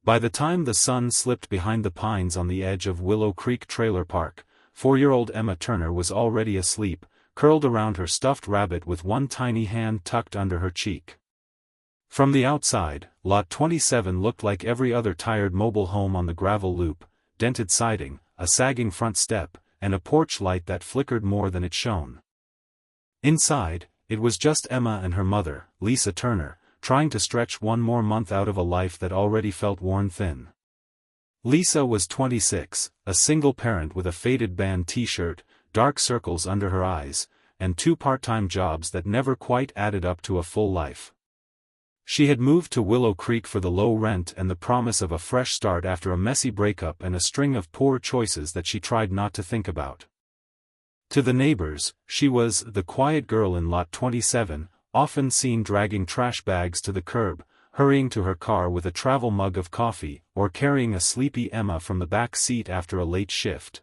By the time the sun slipped behind the pines on the edge of Willow Creek Trailer Park, 4-year-old Emma Turner was already asleep, curled around her stuffed rabbit with one tiny hand tucked under her cheek. From the outside, Lot 27 looked like every other tired mobile home on the gravel loop: dented siding, a sagging front step, and a porch light that flickered more than it shone. Inside, it was just Emma and her mother, Lisa Turner, trying to stretch one more month out of a life that already felt worn thin. Lisa was 26, a single parent with a faded band t-shirt, dark circles under her eyes, and 2 part-time jobs that never quite added up to a full life. She had moved to Willow Creek for the low rent and the promise of a fresh start after a messy breakup and a string of poor choices that she tried not to think about. To the neighbors, she was the quiet girl in Lot 27, often seen dragging trash bags to the curb, hurrying to her car with a travel mug of coffee, or carrying a sleepy Emma from the back seat after a late shift.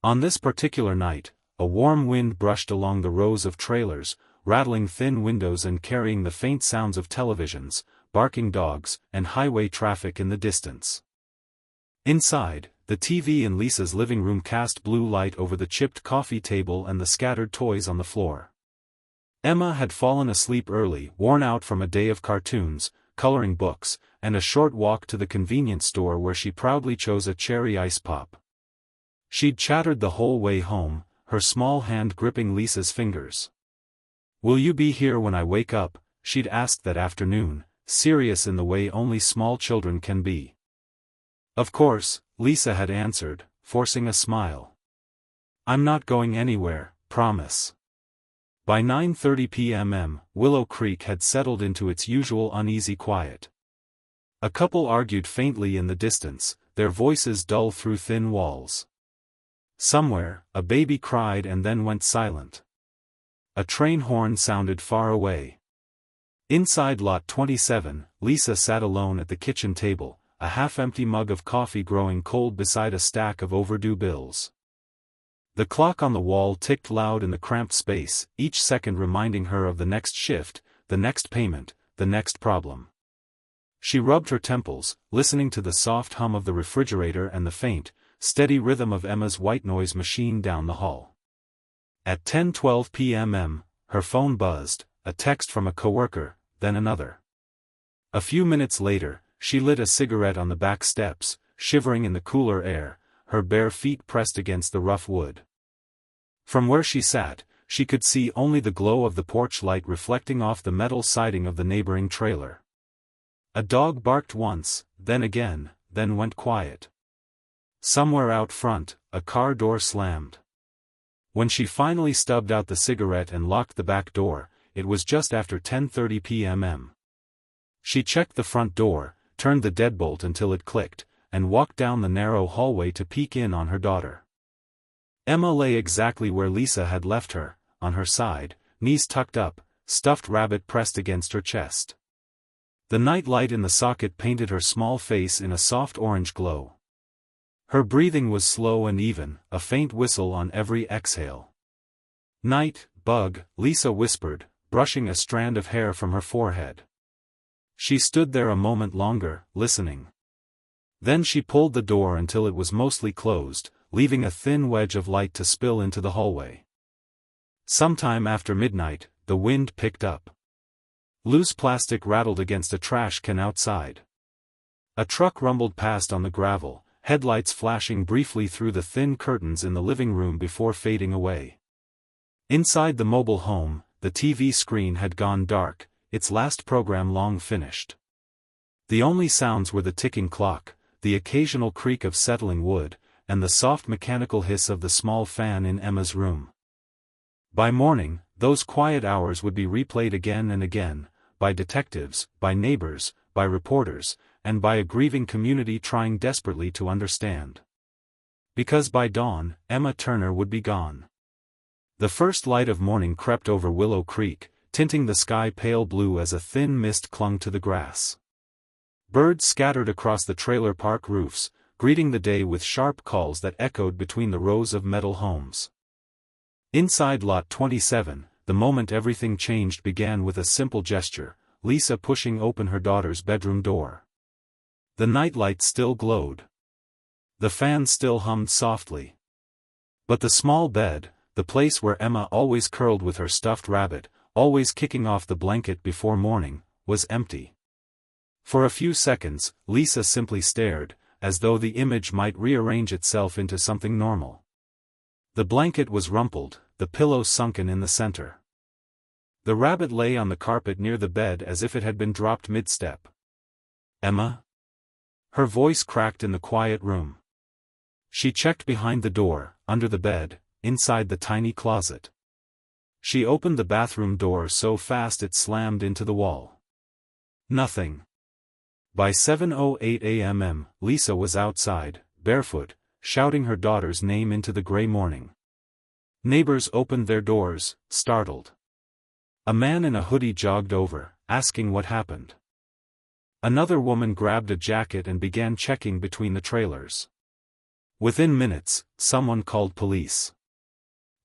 On this particular night, a warm wind brushed along the rows of trailers, rattling thin windows and carrying the faint sounds of televisions, barking dogs, and highway traffic in the distance. Inside, the TV in Lisa's living room cast blue light over the chipped coffee table and the scattered toys on the floor. Emma had fallen asleep early, worn out from a day of cartoons, coloring books, and a short walk to the convenience store where she proudly chose a cherry ice pop. She'd chattered the whole way home, her small hand gripping Lisa's fingers. "Will you be here when I wake up?" she'd asked that afternoon, serious in the way only small children can be. "Of course," Lisa had answered, forcing a smile. "I'm not going anywhere, promise." By 9:30 p.m., Willow Creek had settled into its usual uneasy quiet. A couple argued faintly in the distance, their voices dull through thin walls. Somewhere, a baby cried and then went silent. A train horn sounded far away. Inside Lot 27, Lisa sat alone at the kitchen table, a half-empty mug of coffee growing cold beside a stack of overdue bills. The clock on the wall ticked loud in the cramped space, each second reminding her of the next shift, the next payment, the next problem. She rubbed her temples, listening to the soft hum of the refrigerator and the faint, steady rhythm of Emma's white noise machine down the hall. At 10:12 p.m., her phone buzzed, a text from a coworker, then another. A few minutes later, she lit a cigarette on the back steps, shivering in the cooler air, her bare feet pressed against the rough wood. From where she sat, she could see only the glow of the porch light reflecting off the metal siding of the neighboring trailer. A dog barked once, then again, then went quiet. Somewhere out front, a car door slammed. When she finally stubbed out the cigarette and locked the back door, it was just after 10:30 p.m. She checked the front door, turned the deadbolt until it clicked, and walked down the narrow hallway to peek in on her daughter. Emma lay exactly where Lisa had left her, on her side, knees tucked up, stuffed rabbit pressed against her chest. The night light in the socket painted her small face in a soft orange glow. Her breathing was slow and even, a faint whistle on every exhale. "Night, bug," Lisa whispered, brushing a strand of hair from her forehead. She stood there a moment longer, listening. Then she pulled the door until it was mostly closed, leaving a thin wedge of light to spill into the hallway. Sometime after midnight, the wind picked up. Loose plastic rattled against a trash can outside. A truck rumbled past on the gravel, headlights flashing briefly through the thin curtains in the living room before fading away. Inside the mobile home, the TV screen had gone dark, its last program long finished. The only sounds were the ticking clock, the occasional creak of settling wood, and the soft mechanical hiss of the small fan in Emma's room. By morning, those quiet hours would be replayed again and again, by detectives, by neighbors, by reporters, and by a grieving community trying desperately to understand. Because by dawn, Emma Turner would be gone. The first light of morning crept over Willow Creek, tinting the sky pale blue as a thin mist clung to the grass. Birds scattered across the trailer park roofs, greeting the day with sharp calls that echoed between the rows of metal homes. Inside Lot 27, the moment everything changed began with a simple gesture, Lisa pushing open her daughter's bedroom door. The nightlight still glowed. The fan still hummed softly. But the small bed, the place where Emma always curled with her stuffed rabbit, always kicking off the blanket before morning, was empty. For a few seconds, Lisa simply stared, as though the image might rearrange itself into something normal. The blanket was rumpled, the pillow sunken in the center. The rabbit lay on the carpet near the bed as if it had been dropped mid-step. "Emma?" Her voice cracked in the quiet room. She checked behind the door, under the bed, inside the tiny closet. She opened the bathroom door so fast it slammed into the wall. Nothing. By 7:08 a.m., Lisa was outside, barefoot, shouting her daughter's name into the gray morning. Neighbors opened their doors, startled. A man in a hoodie jogged over, asking what happened. Another woman grabbed a jacket and began checking between the trailers. Within minutes, someone called police.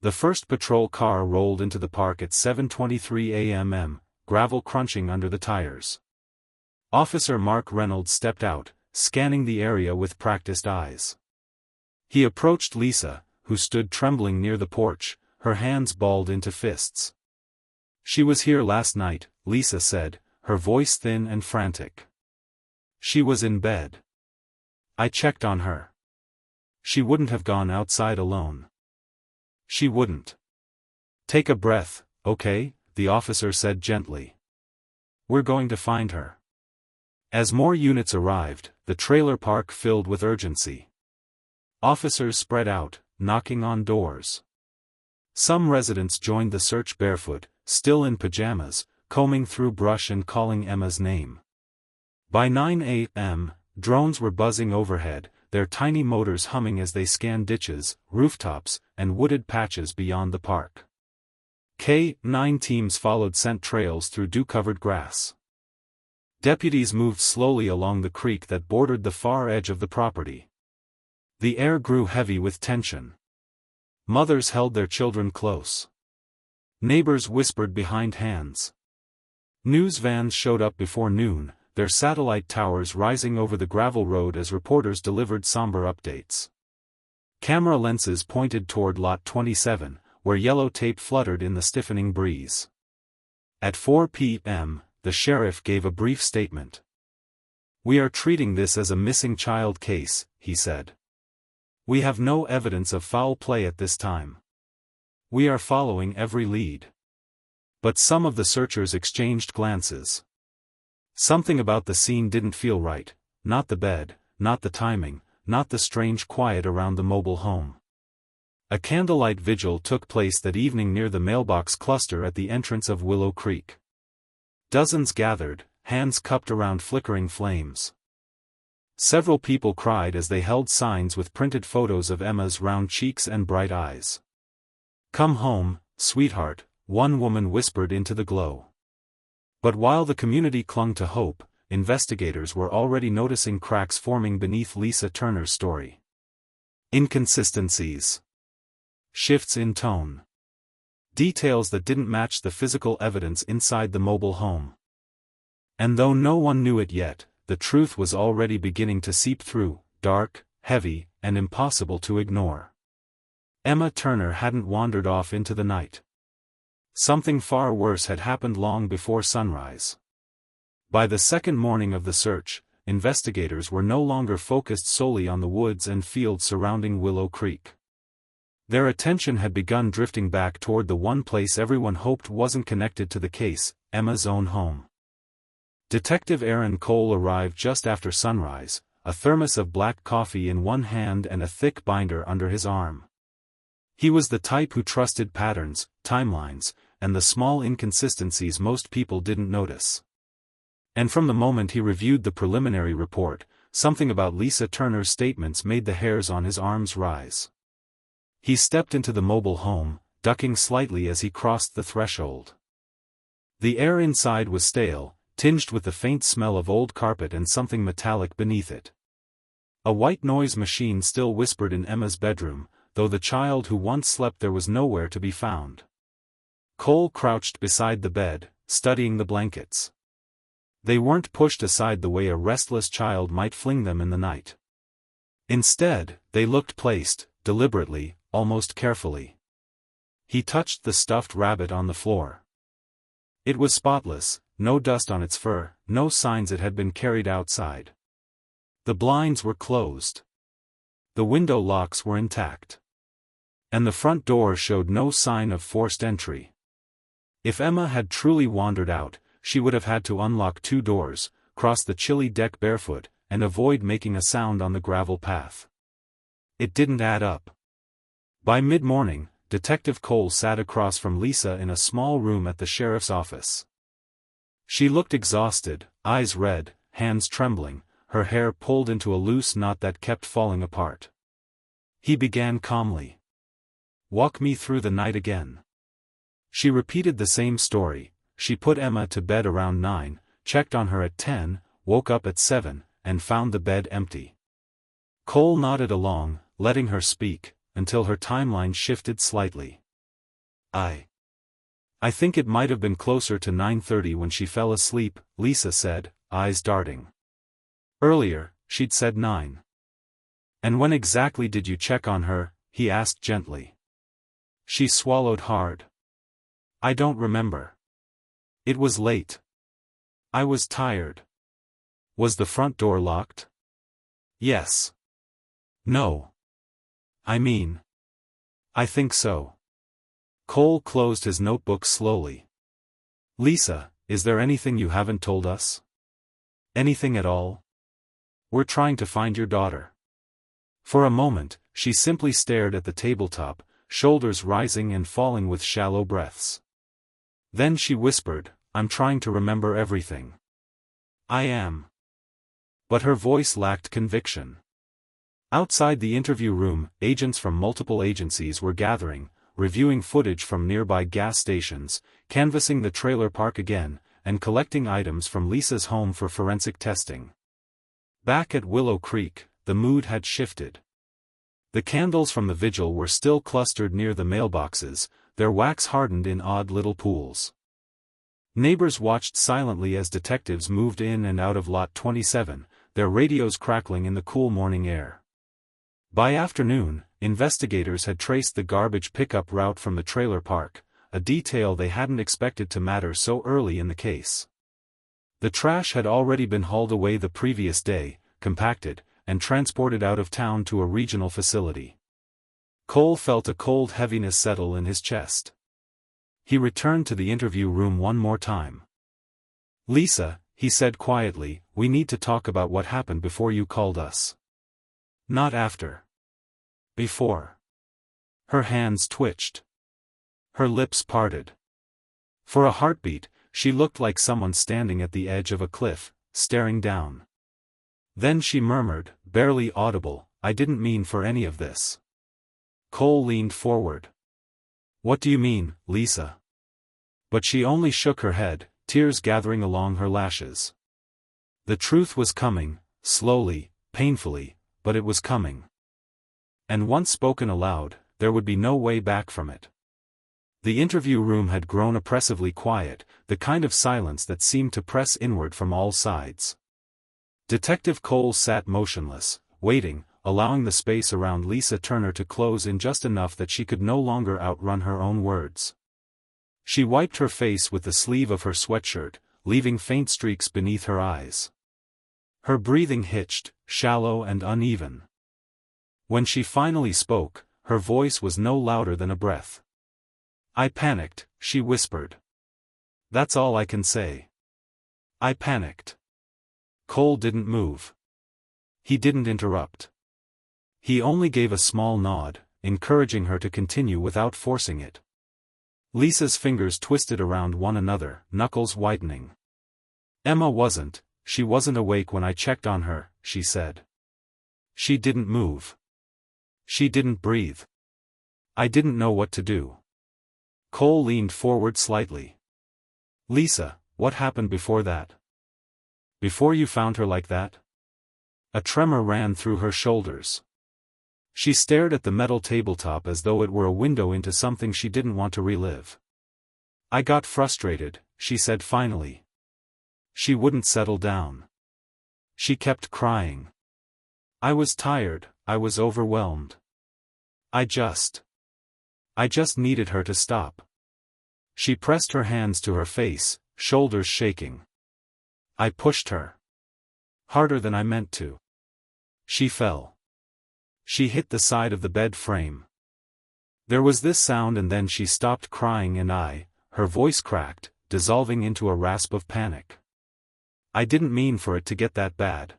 The first patrol car rolled into the park at 7:23 a.m., gravel crunching under the tires. Officer Mark Reynolds stepped out, scanning the area with practiced eyes. He approached Lisa, who stood trembling near the porch, her hands balled into fists. "She was here last night," Lisa said, her voice thin and frantic. "She was in bed. I checked on her. She wouldn't have gone outside alone. She wouldn't." "Take a breath, okay?" the officer said gently. "We're going to find her." As more units arrived, the trailer park filled with urgency. Officers spread out, knocking on doors. Some residents joined the search barefoot, still in pajamas, combing through brush and calling Emma's name. By 9 a.m., drones were buzzing overhead, their tiny motors humming as they scanned ditches, rooftops, and wooded patches beyond the park. K-9 teams followed scent trails through dew-covered grass. Deputies moved slowly along the creek that bordered the far edge of the property. The air grew heavy with tension. Mothers held their children close. Neighbors whispered behind hands. News vans showed up before noon, their satellite towers rising over the gravel road as reporters delivered somber updates. Camera lenses pointed toward Lot 27, where yellow tape fluttered in the stiffening breeze. At 4 p.m., the sheriff gave a brief statement. "We are treating this as a missing child case," he said. "We have no evidence of foul play at this time. We are following every lead." But some of the searchers exchanged glances. Something about the scene didn't feel right, not the bed, not the timing, not the strange quiet around the mobile home. A candlelight vigil took place that evening near the mailbox cluster at the entrance of Willow Creek. Dozens gathered, hands cupped around flickering flames. Several people cried as they held signs with printed photos of Emma's round cheeks and bright eyes. "Come home, sweetheart," one woman whispered into the glow. But while the community clung to hope, investigators were already noticing cracks forming beneath Lisa Turner's story. Inconsistencies. Shifts in tone. Details that didn't match the physical evidence inside the mobile home. And though no one knew it yet, the truth was already beginning to seep through, dark, heavy, and impossible to ignore. Emma Turner hadn't wandered off into the night. Something far worse had happened long before sunrise. By the second morning of the search, investigators were no longer focused solely on the woods and fields surrounding Willow Creek. Their attention had begun drifting back toward the one place everyone hoped wasn't connected to the case, Emma's own home. Detective Aaron Cole arrived just after sunrise, a thermos of black coffee in one hand and a thick binder under his arm. He was the type who trusted patterns, timelines, and the small inconsistencies most people didn't notice. And from the moment he reviewed the preliminary report, something about Lisa Turner's statements made the hairs on his arms rise. He stepped into the mobile home, ducking slightly as he crossed the threshold. The air inside was stale, tinged with the faint smell of old carpet and something metallic beneath it. A white noise machine still whispered in Emma's bedroom, though the child who once slept there was nowhere to be found. Cole crouched beside the bed, studying the blankets. They weren't pushed aside the way a restless child might fling them in the night. Instead, they looked placed, deliberately, almost carefully. He touched the stuffed rabbit on the floor. It was spotless, no dust on its fur, no signs it had been carried outside. The blinds were closed. The window locks were intact. And the front door showed no sign of forced entry. If Emma had truly wandered out, she would have had to unlock 2 doors, cross the chilly deck barefoot, and avoid making a sound on the gravel path. It didn't add up. By mid-morning, Detective Cole sat across from Lisa in a small room at the sheriff's office. She looked exhausted, eyes red, hands trembling, her hair pulled into a loose knot that kept falling apart. He began calmly. "Walk me through the night again." She repeated the same story. She put Emma to bed around 9, checked on her at 10, woke up at 7, and found the bed empty. Cole nodded along, letting her speak, until her timeline shifted slightly. I think it might have been closer to 9:30 when she fell asleep, Lisa said, eyes darting. Earlier, she'd said 9. "And when exactly did you check on her?" he asked gently. She swallowed hard. "I don't remember. It was late. I was tired." "Was the front door locked?" "Yes." "No. I think so." Cole closed his notebook slowly. "Lisa, is there anything you haven't told us? Anything at all? We're trying to find your daughter." For a moment, she simply stared at the tabletop, shoulders rising and falling with shallow breaths. Then she whispered, "I'm trying to remember everything." "I am." But her voice lacked conviction. Outside the interview room, agents from multiple agencies were gathering, reviewing footage from nearby gas stations, canvassing the trailer park again, and collecting items from Lisa's home for forensic testing. Back at Willow Creek, the mood had shifted. The candles from the vigil were still clustered near the mailboxes, their wax hardened in odd little pools. Neighbors watched silently as detectives moved in and out of Lot 27, their radios crackling in the cool morning air. By afternoon, investigators had traced the garbage pickup route from the trailer park, a detail they hadn't expected to matter so early in the case. The trash had already been hauled away the previous day, compacted, and transported out of town to a regional facility. Cole felt a cold heaviness settle in his chest. He returned to the interview room one more time. "Lisa," he said quietly, "we need to talk about what happened before you called us." "Not after. Before." Her hands twitched. Her lips parted. For a heartbeat, she looked like someone standing at the edge of a cliff, staring down. Then she murmured, barely audible, "I didn't mean for any of this." Cole leaned forward. "What do you mean, Lisa?" But she only shook her head, tears gathering along her lashes. The truth was coming, slowly, painfully, but it was coming. And once spoken aloud, there would be no way back from it. The interview room had grown oppressively quiet, the kind of silence that seemed to press inward from all sides. Detective Cole sat motionless, waiting, allowing the space around Lisa Turner to close in just enough that she could no longer outrun her own words. She wiped her face with the sleeve of her sweatshirt, leaving faint streaks beneath her eyes. Her breathing hitched, shallow and uneven. When she finally spoke, her voice was no louder than a breath. "I panicked," she whispered. "That's all I can say. I panicked." Cole didn't move. He didn't interrupt. He only gave a small nod, encouraging her to continue without forcing it. Lisa's fingers twisted around one another, knuckles whitening. "Emma wasn't. She wasn't awake when I checked on her," she said. "She didn't move. She didn't breathe. I didn't know what to do." Cole leaned forward slightly. "Lisa, what happened before that? Before you found her like that?" A tremor ran through her shoulders. She stared at the metal tabletop as though it were a window into something she didn't want to relive. "I got frustrated," she said finally. She wouldn't settle down. She kept crying. I was tired, I was overwhelmed. I just needed her to stop. She pressed her hands to her face, shoulders shaking. I pushed her. Harder than I meant to. She fell. She hit the side of the bed frame. There was this sound and then she stopped crying and her voice cracked, dissolving into a rasp of panic. I didn't mean for it to get that bad.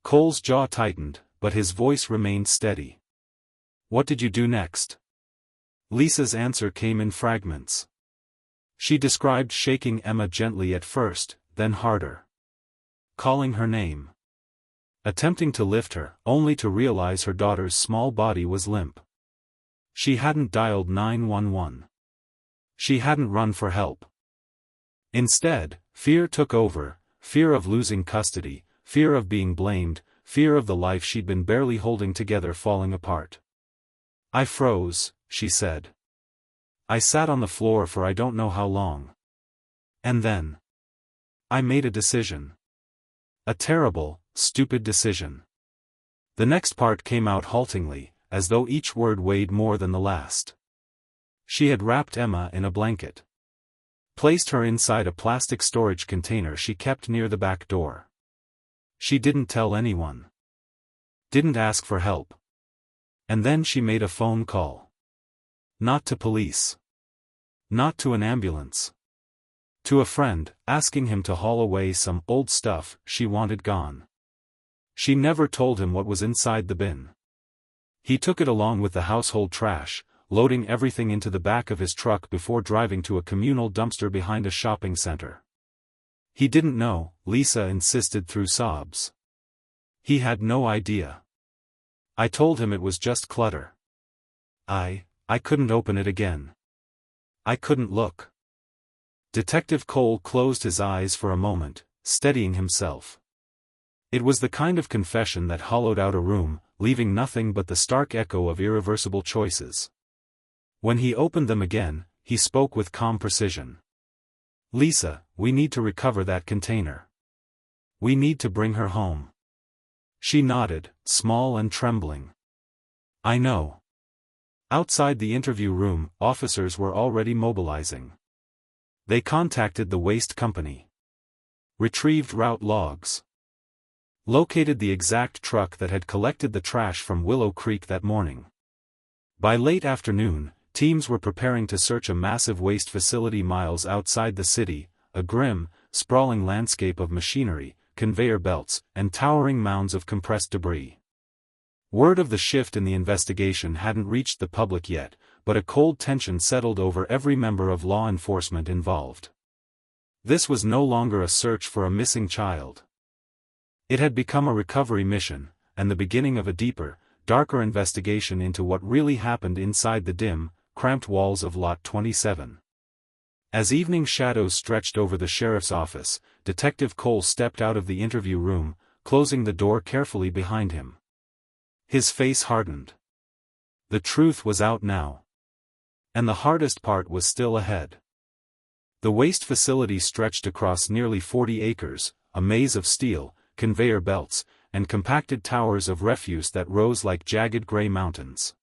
Cole's jaw tightened, but his voice remained steady. What did you do next? Lisa's answer came in fragments. She described shaking Emma gently at first, then harder. Calling her name. Attempting to lift her, only to realize her daughter's small body was limp. She hadn't dialed 911. She hadn't run for help. Instead, fear took over, fear of losing custody, fear of being blamed, fear of the life she'd been barely holding together falling apart. I froze, she said. I sat on the floor for I don't know how long. And then I made a decision. A terrible, stupid decision. The next part came out haltingly, as though each word weighed more than the last. She had wrapped Emma in a blanket. Placed her inside a plastic storage container she kept near the back door. She didn't tell anyone. Didn't ask for help. And then she made a phone call. Not to police. Not to an ambulance. To a friend, asking him to haul away some old stuff she wanted gone. She never told him what was inside the bin. He took it along with the household trash, loading everything into the back of his truck before driving to a communal dumpster behind a shopping center. He didn't know, Lisa insisted through sobs. He had no idea. I told him it was just clutter. I couldn't open it again. I couldn't look. Detective Cole closed his eyes for a moment, steadying himself. It was the kind of confession that hollowed out a room, leaving nothing but the stark echo of irreversible choices. When he opened them again, he spoke with calm precision. Lisa, we need to recover that container. We need to bring her home. She nodded, small and trembling. I know. Outside the interview room, officers were already mobilizing. They contacted the waste company. Retrieved route logs. Located the exact truck that had collected the trash from Willow Creek that morning. By late afternoon, teams were preparing to search a massive waste facility miles outside the city, a grim, sprawling landscape of machinery, conveyor belts, and towering mounds of compressed debris. Word of the shift in the investigation hadn't reached the public yet, but a cold tension settled over every member of law enforcement involved. This was no longer a search for a missing child. It had become a recovery mission, and the beginning of a deeper, darker investigation into what really happened inside the dim, cramped walls of Lot 27. As evening shadows stretched over the sheriff's office, Detective Cole stepped out of the interview room, closing the door carefully behind him. His face hardened. The truth was out now. And the hardest part was still ahead. The waste facility stretched across nearly 40 acres, a maze of steel, conveyor belts, and compacted towers of refuse that rose like jagged gray mountains.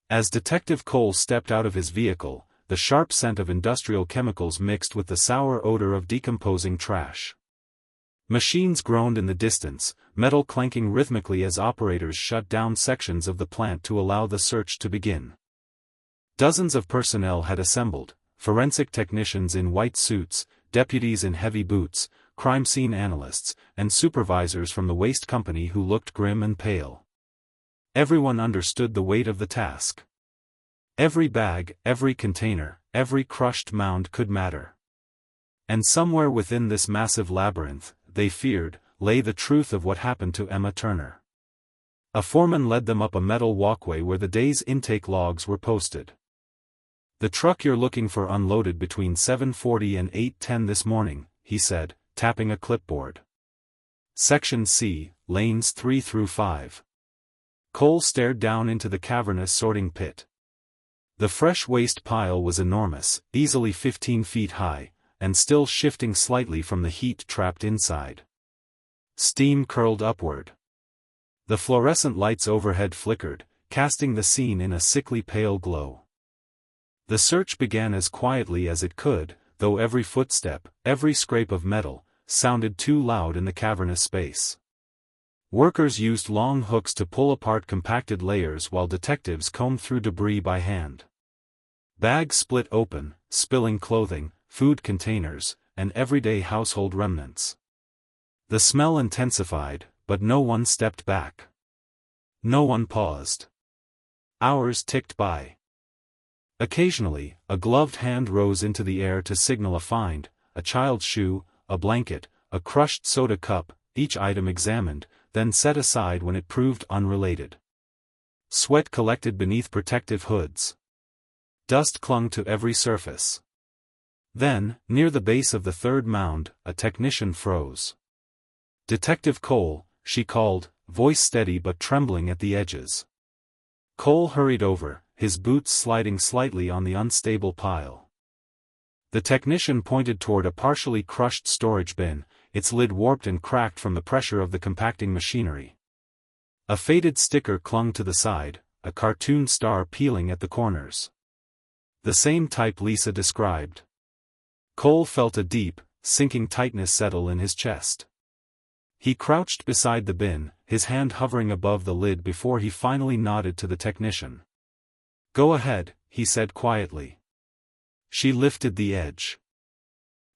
As Detective Cole stepped out of his vehicle, the sharp scent of industrial chemicals mixed with the sour odor of decomposing trash. Machines groaned in the distance, metal clanking rhythmically as operators shut down sections of the plant to allow the search to begin. Dozens of personnel had assembled, forensic technicians in white suits, deputies in heavy boots, crime scene analysts, and supervisors from the waste company who looked grim and pale. Everyone understood the weight of the task. Every bag, every container, every crushed mound could matter. And somewhere within this massive labyrinth, they feared, lay the truth of what happened to Emma Turner. A foreman led them up a metal walkway where the day's intake logs were posted. The truck you're looking for unloaded between 7:40 and 8:10 this morning, he said, tapping a clipboard. Section C, lanes 3 through 5. Cole stared down into the cavernous sorting pit. The fresh waste pile was enormous, easily 15 feet high, and still shifting slightly from the heat trapped inside. Steam curled upward. The fluorescent lights overhead flickered, casting the scene in a sickly pale glow. The search began as quietly as it could, though every footstep, every scrape of metal, sounded too loud in the cavernous space. Workers used long hooks to pull apart compacted layers while detectives combed through debris by hand. Bags split open, spilling clothing, food containers, and everyday household remnants. The smell intensified, but no one stepped back. No one paused. Hours ticked by. Occasionally, a gloved hand rose into the air to signal a find, a child's shoe, a blanket, a crushed soda cup, each item examined, then set aside when it proved unrelated. Sweat collected beneath protective hoods. Dust clung to every surface. Then, near the base of the third mound, a technician froze. "Detective Cole," she called, voice steady but trembling at the edges. Cole hurried over, his boots sliding slightly on the unstable pile. The technician pointed toward a partially crushed storage bin, its lid warped and cracked from the pressure of the compacting machinery. A faded sticker clung to the side, a cartoon star peeling at the corners. The same type Lisa described. Cole felt a deep, sinking tightness settle in his chest. He crouched beside the bin, his hand hovering above the lid before he finally nodded to the technician. "Go ahead," he said quietly. She lifted the edge.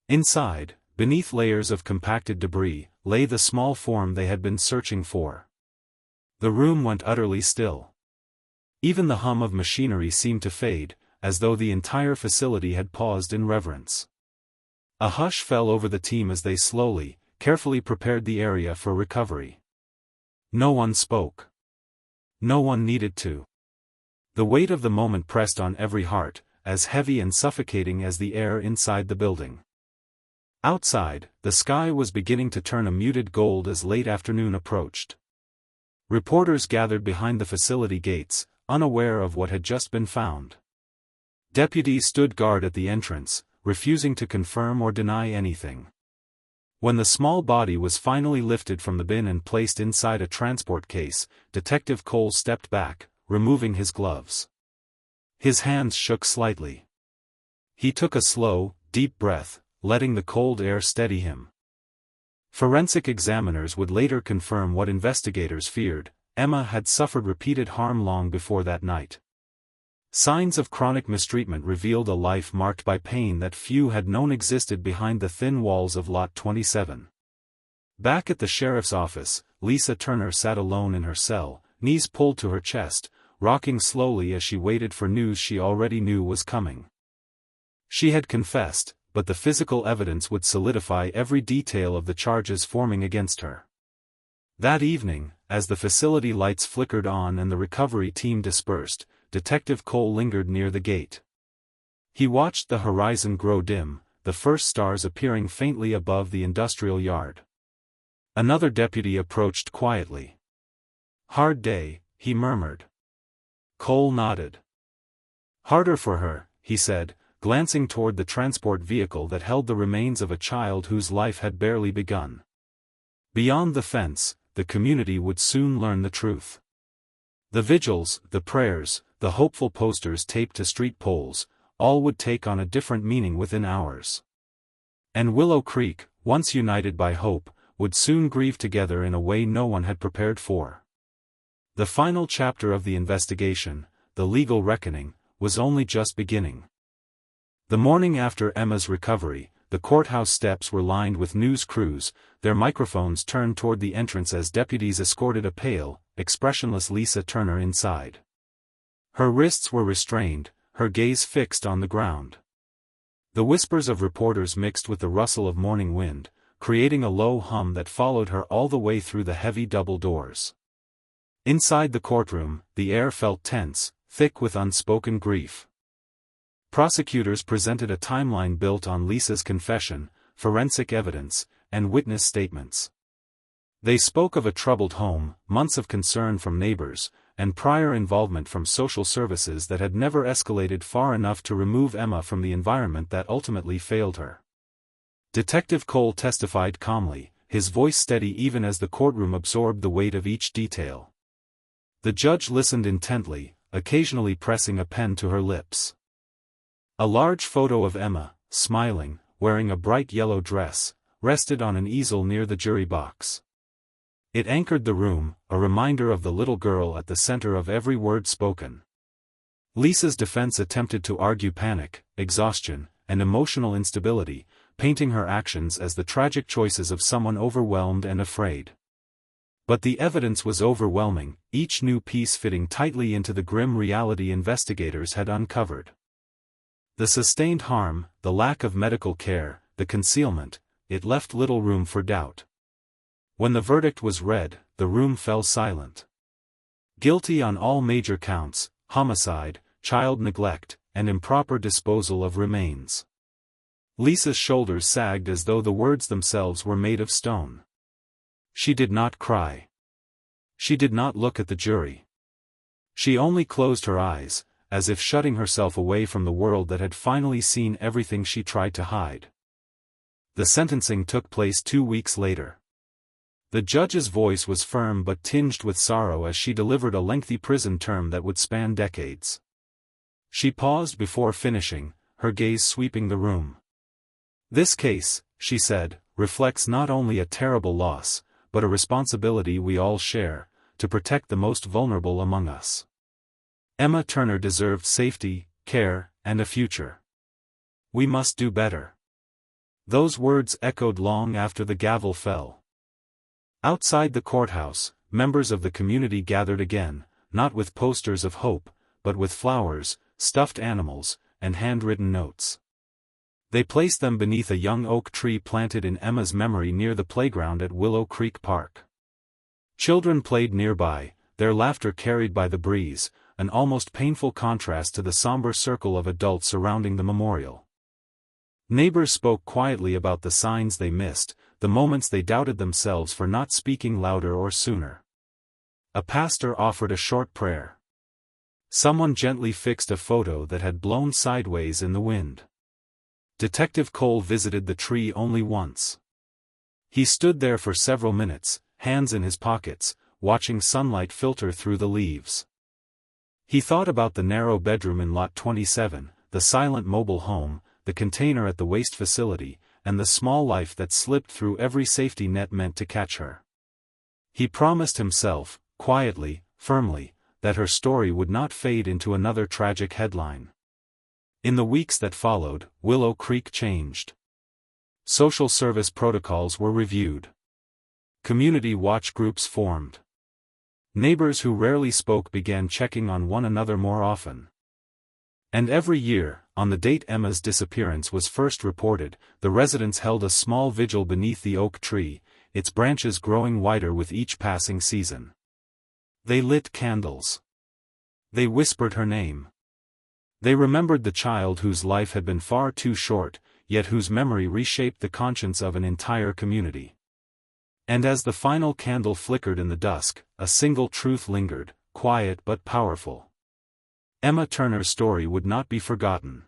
Inside, beneath layers of compacted debris, lay the small form they had been searching for. The room went utterly still. Even the hum of machinery seemed to fade, as though the entire facility had paused in reverence. A hush fell over the team as they slowly, carefully prepared the area for recovery. No one spoke. No one needed to. The weight of the moment pressed on every heart, as heavy and suffocating as the air inside the building. Outside, the sky was beginning to turn a muted gold as late afternoon approached. Reporters gathered behind the facility gates, unaware of what had just been found. Deputies stood guard at the entrance, refusing to confirm or deny anything. When the small body was finally lifted from the bin and placed inside a transport case, Detective Cole stepped back, removing his gloves. His hands shook slightly. He took a slow, deep breath, letting the cold air steady him. Forensic examiners would later confirm what investigators feared: Emma had suffered repeated harm long before that night. Signs of chronic mistreatment revealed a life marked by pain that few had known existed behind the thin walls of Lot 27. Back at the sheriff's office, Lisa Turner sat alone in her cell, knees pulled to her chest, rocking slowly as she waited for news she already knew was coming. She had confessed, but the physical evidence would solidify every detail of the charges forming against her. That evening, as the facility lights flickered on and the recovery team dispersed, Detective Cole lingered near the gate. He watched the horizon grow dim, the first stars appearing faintly above the industrial yard. Another deputy approached quietly. "Hard day," he murmured. Cole nodded. "Harder for her," he said, glancing toward the transport vehicle that held the remains of a child whose life had barely begun. Beyond the fence, the community would soon learn the truth. The vigils, the prayers, the hopeful posters taped to street poles, all would take on a different meaning within hours. And Willow Creek, once united by hope, would soon grieve together in a way no one had prepared for. The final chapter of the investigation, the legal reckoning, was only just beginning. The morning after Emma's recovery, the courthouse steps were lined with news crews, their microphones turned toward the entrance as deputies escorted a pale, expressionless Lisa Turner inside. Her wrists were restrained, her gaze fixed on the ground. The whispers of reporters mixed with the rustle of morning wind, creating a low hum that followed her all the way through the heavy double doors. Inside the courtroom, the air felt tense, thick with unspoken grief. Prosecutors presented a timeline built on Lisa's confession, forensic evidence, and witness statements. They spoke of a troubled home, months of concern from neighbors, and prior involvement from social services that had never escalated far enough to remove Emma from the environment that ultimately failed her. Detective Cole testified calmly, his voice steady even as the courtroom absorbed the weight of each detail. The judge listened intently, occasionally pressing a pen to her lips. A large photo of Emma, smiling, wearing a bright yellow dress, rested on an easel near the jury box. It anchored the room, a reminder of the little girl at the center of every word spoken. Lisa's defense attempted to argue panic, exhaustion, and emotional instability, painting her actions as the tragic choices of someone overwhelmed and afraid. But the evidence was overwhelming, each new piece fitting tightly into the grim reality investigators had uncovered. The sustained harm, the lack of medical care, the concealment, it left little room for doubt. When the verdict was read, the room fell silent. Guilty on all major counts: homicide, child neglect, and improper disposal of remains. Lisa's shoulders sagged as though the words themselves were made of stone. She did not cry. She did not look at the jury. She only closed her eyes, as if shutting herself away from the world that had finally seen everything she tried to hide. The sentencing took place 2 weeks later. The judge's voice was firm but tinged with sorrow as she delivered a lengthy prison term that would span decades. She paused before finishing, her gaze sweeping the room. "This case," she said, "reflects not only a terrible loss, but a responsibility we all share, to protect the most vulnerable among us. Emma Turner deserved safety, care, and a future. We must do better." Those words echoed long after the gavel fell. Outside the courthouse, members of the community gathered again, not with posters of hope, but with flowers, stuffed animals, and handwritten notes. They placed them beneath a young oak tree planted in Emma's memory near the playground at Willow Creek Park. Children played nearby, their laughter carried by the breeze, an almost painful contrast to the somber circle of adults surrounding the memorial. Neighbors spoke quietly about the signs they missed, the moments they doubted themselves for not speaking louder or sooner. A pastor offered a short prayer. Someone gently fixed a photo that had blown sideways in the wind. Detective Cole visited the tree only once. He stood there for several minutes, hands in his pockets, watching sunlight filter through the leaves. He thought about the narrow bedroom in Lot 27, the silent mobile home, the container at the waste facility, and the small life that slipped through every safety net meant to catch her. He promised himself, quietly, firmly, that her story would not fade into another tragic headline. In the weeks that followed, Willow Creek changed. Social service protocols were reviewed. Community watch groups formed. Neighbors who rarely spoke began checking on one another more often. And every year, on the date Emma's disappearance was first reported, the residents held a small vigil beneath the oak tree, its branches growing wider with each passing season. They lit candles. They whispered her name. They remembered the child whose life had been far too short, yet whose memory reshaped the conscience of an entire community. And as the final candle flickered in the dusk, a single truth lingered, quiet but powerful. Emma Turner's story would not be forgotten.